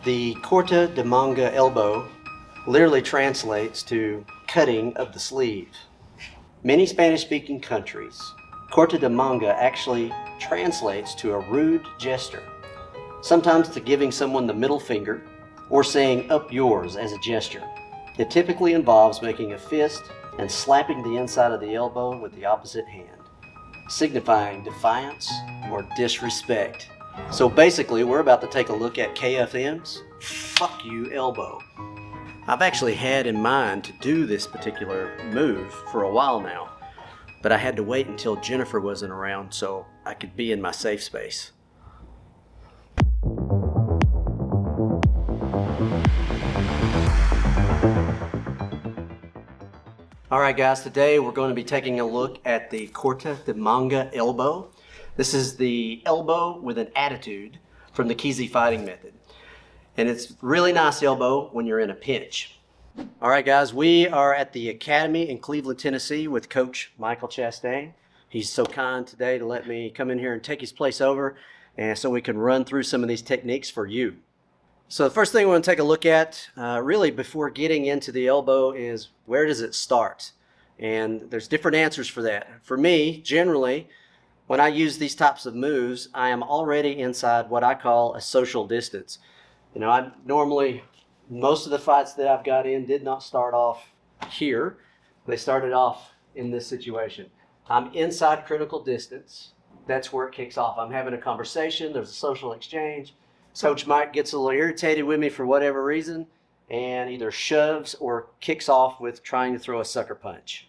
The Corte De Manga Elbow literally translates to cutting of the sleeve. Many Spanish-speaking countries, Corte de Manga actually translates to a rude gesture, sometimes to giving someone the middle finger or saying up yours as a gesture. It typically involves making a fist and slapping the inside of the elbow with the opposite hand, signifying defiance or disrespect. So basically, we're about to take a look at KFM's Fuck You Elbow. I've actually had in mind to do this particular move for a while now, but I had to wait until Jennifer wasn't around so I could be in my safe space. Alright guys, today we're going to be taking a look at the Corte De Manga Elbow. This is the elbow with an attitude from the Keysi Fighting Method. And it's a really nice elbow when you're in a pinch. Alright guys, we are at the Academy in Cleveland, Tennessee with Coach Michael Chastain. He's so kind today to let me come in here and take his place over and so we can run through some of these techniques for you. So the first thing we want to take a look at, really before getting into the elbow, is where does it start? And there's different answers for that. For me, generally, when I use these types of moves, I am already inside what I call a social distance. You know, I normally, most of the fights that I've got in did not start off here. They started off in this situation. I'm inside critical distance. That's where it kicks off. I'm having a conversation. There's a social exchange. Coach Mike gets a little irritated with me for whatever reason and either shoves or kicks off with trying to throw a sucker punch.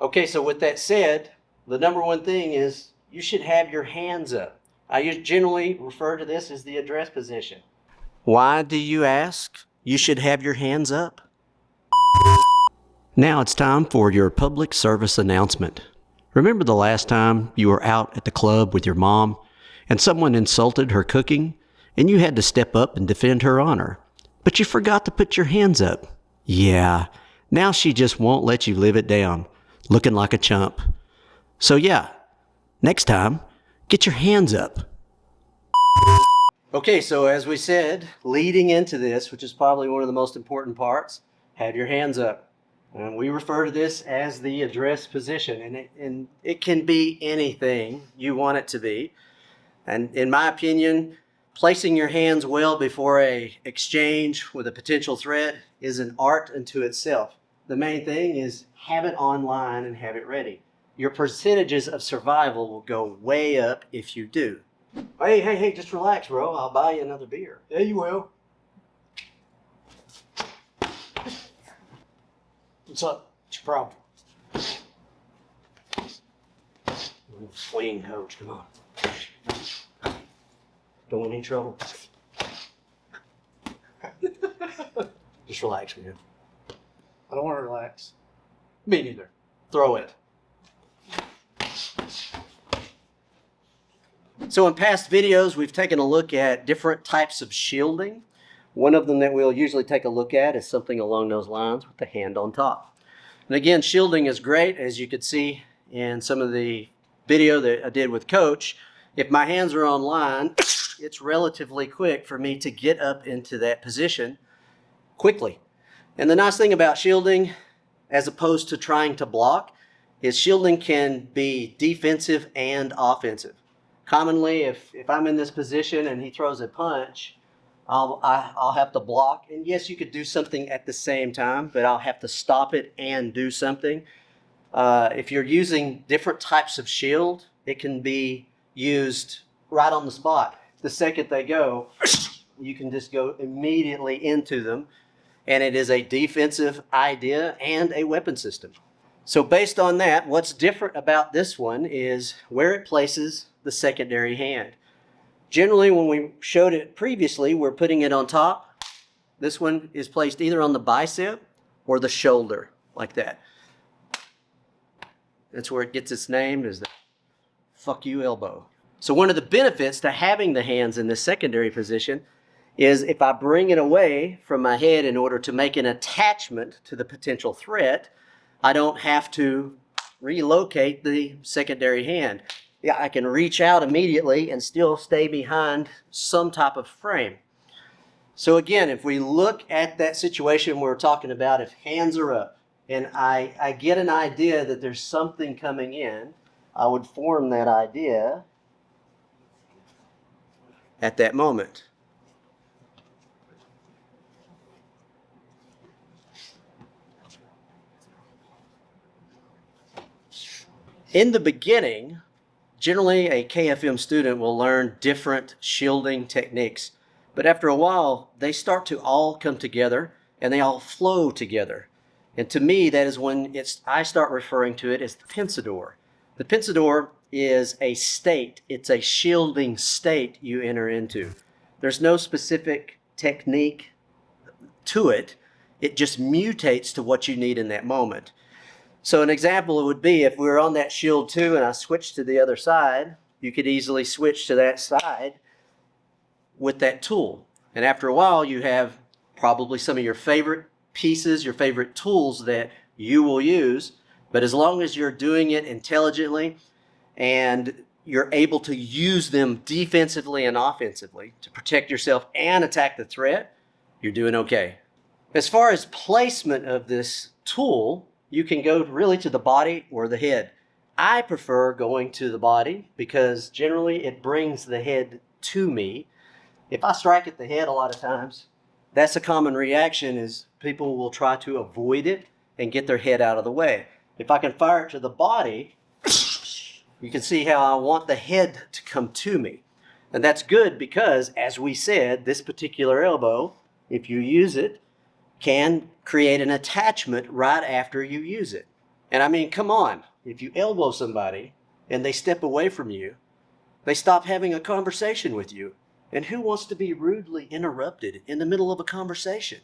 Okay, so with that said, the number one thing is you should have your hands up. I generally refer to this as the address position. Why do you ask? You should have your hands up. Now it's time for your public service announcement. Remember the last time you were out at the club with your mom and someone insulted her cooking and you had to step up and defend her honor, but you forgot to put your hands up? Yeah, now she just won't let you live it down, looking like a chump. So yeah, next time, get your hands up. Okay, so as we said, leading into this, which is probably one of the most important parts, have your hands up. And we refer to this as the address position, and it can be anything you want it to be. And in my opinion, placing your hands well before an exchange with a potential threat is an art unto itself. The main thing is have it online and have it ready. Your percentages of survival will go way up if you do. Hey, just relax, bro. I'll buy you another beer. Yeah, you will. What's up? What's your problem? Swing, coach. Come on. Don't want any trouble. Just relax, man. I don't want to relax. Me neither. Throw it. So in past videos, we've taken a look at different types of shielding. One of them that we'll usually take a look at is something along those lines with the hand on top. And again, shielding is great, as you could see in some of the video that I did with Coach. If my hands are on line, it's relatively quick for me to get up into that position quickly. And the nice thing about shielding, as opposed to trying to block, is shielding can be defensive and offensive. Commonly, if I'm in this position and he throws a punch, I'll have to block. And yes, you could do something at the same time, but I'll have to stop it and do something. If you're using different types of shield, it can be used right on the spot. The second they go, you can just go immediately into them. And it is a defensive idea and a weapon system. So based on that, what's different about this one is where it places the secondary hand. Generally, when we showed it previously, we're putting it on top. This one is placed either on the bicep or the shoulder, like that. That's where it gets its name, is the Fuck You Elbow. So one of the benefits to having the hands in this secondary position is if I bring it away from my head in order to make an attachment to the potential threat, I don't have to relocate the secondary hand. Yeah, I can reach out immediately and still stay behind some type of frame. So again, if we look at that situation we're talking about, if hands are up and I get an idea that there's something coming in, I would form that idea at that moment. In the beginning, generally a KFM student will learn different shielding techniques, but after a while, they start to all come together and they all flow together. And to me, that is when I start referring to it as the Pensador. The Pensador is a state. It's a shielding state you enter into. There's no specific technique to it. It just mutates to what you need in that moment. So an example would be if we were on that shield 2 and I switched to the other side, you could easily switch to that side with that tool. And after a while, you have probably some of your favorite pieces, your favorite tools that you will use. But as long as you're doing it intelligently and you're able to use them defensively and offensively to protect yourself and attack the threat, you're doing okay. As far as placement of this tool, you can go really to the body or the head. I prefer going to the body because generally it brings the head to me. If I strike at the head a lot of times, that's a common reaction is people will try to avoid it and get their head out of the way. If I can fire it to the body, you can see how I want the head to come to me. And that's good because, as we said, this particular elbow, if you use it, can create an attachment right after you use it. And I mean, come on, if you elbow somebody and they step away from you, they stop having a conversation with you. And who wants to be rudely interrupted in the middle of a conversation?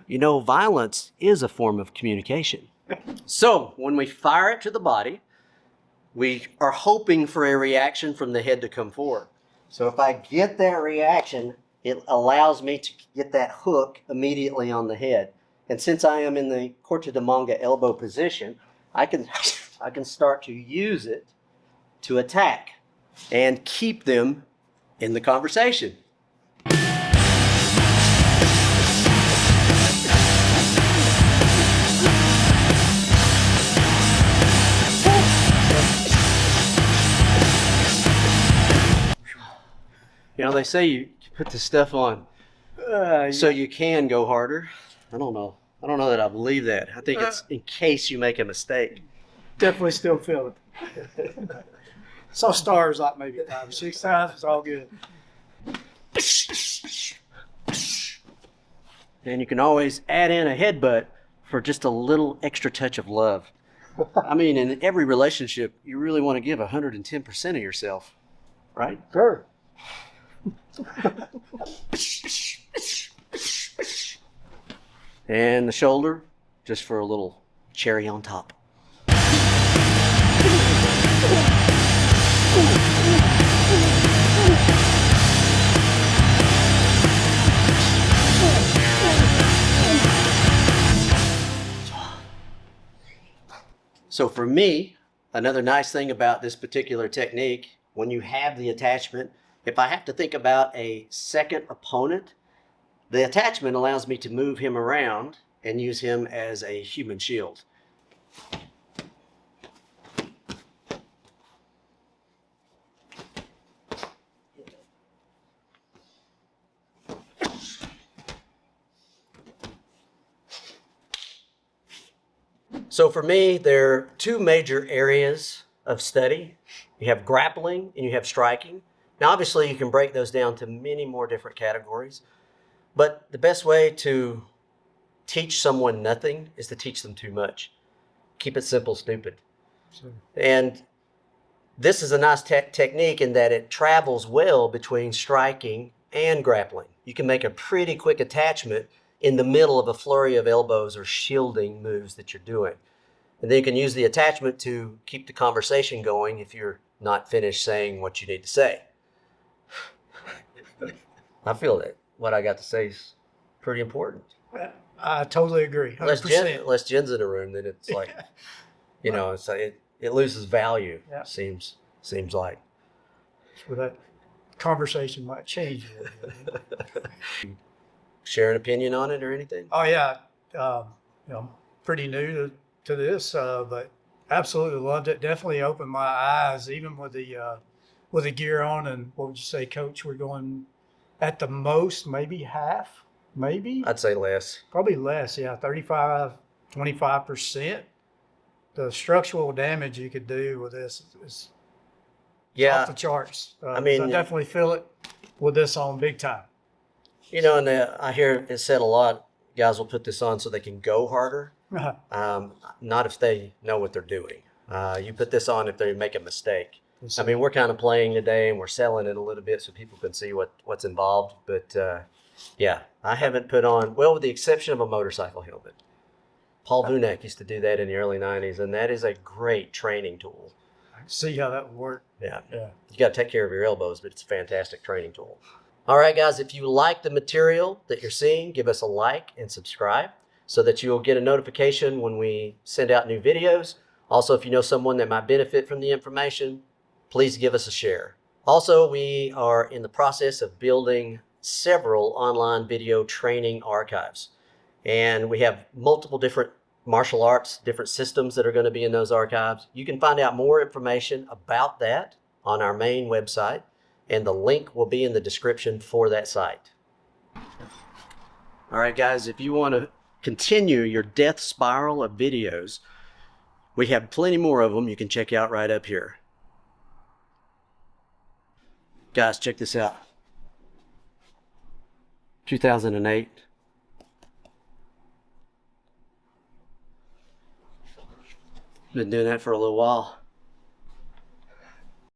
You know, violence is a form of communication. So when we fire it to the body, we are hoping for a reaction from the head to come forward. So if I get that reaction, it allows me to get that hook immediately on the head. And since I am in the Corte De Manga Elbow position, I can start to use it to attack and keep them in the conversation. You know, they say you put the stuff on so you can go harder. I don't know. I don't know that I believe that. I think it's in case you make a mistake. Definitely still feel it. Saw stars like maybe 5 or 6 times. It's all good. And you can always add in a headbutt for just a little extra touch of love. I mean, in every relationship, you really want to give 110% of yourself, right? Sure. And the shoulder, just for a little cherry on top. So for me, another nice thing about this particular technique, when you have the attachment, if I have to think about a second opponent, the attachment allows me to move him around and use him as a human shield. So for me, there are two major areas of study. You have grappling and you have striking. Now, obviously, you can break those down to many more different categories, but the best way to teach someone nothing is to teach them too much. Keep it simple, stupid. Sure. And this is a nice technique in that it travels well between striking and grappling. You can make a pretty quick attachment in the middle of a flurry of elbows or shielding moves that you're doing. And then you can use the attachment to keep the conversation going if you're not finished saying what you need to say. I feel that what I got to say is pretty important. I totally agree. 100%. Unless Jen's in the room, then it's like, you know, it's like it loses value. Yeah. Seems like. With that conversation might change a little bit. Share an opinion on it or anything? Oh yeah, pretty new to this, but absolutely loved it. Definitely opened my eyes, even with the gear on. And what would you say, Coach? We're going at the most maybe half, maybe I'd say less. probably less. Yeah, 25%. The structural damage you could do with this is off the charts. I mean, so I definitely feel it with this on big time. You know, and I hear it said a lot, guys will put this on so they can go harder. Not if they know what they're doing. You put this on if they make a mistake. I mean, we're kind of playing today and we're selling it a little bit so people can see what's involved. But yeah, I haven't put on, well, with the exception of a motorcycle helmet. Paul Vunek used to do that in the early 90s, and that is a great training tool. I can see how that would work. Yeah. Yeah. You got to take care of your elbows, but it's a fantastic training tool. All right, guys, if you like the material that you're seeing, give us a like and subscribe so that you'll get a notification when we send out new videos. Also, if you know someone that might benefit from the information, please give us a share. Also, we are in the process of building several online video training archives. And we have multiple different martial arts, different systems that are going to be in those archives. You can find out more information about that on our main website, and the link will be in the description for that site. All right, guys, if you want to continue your death spiral of videos, we have plenty more of them you can check out right up here. Guys, check this out. 2008. Been doing that for a little while.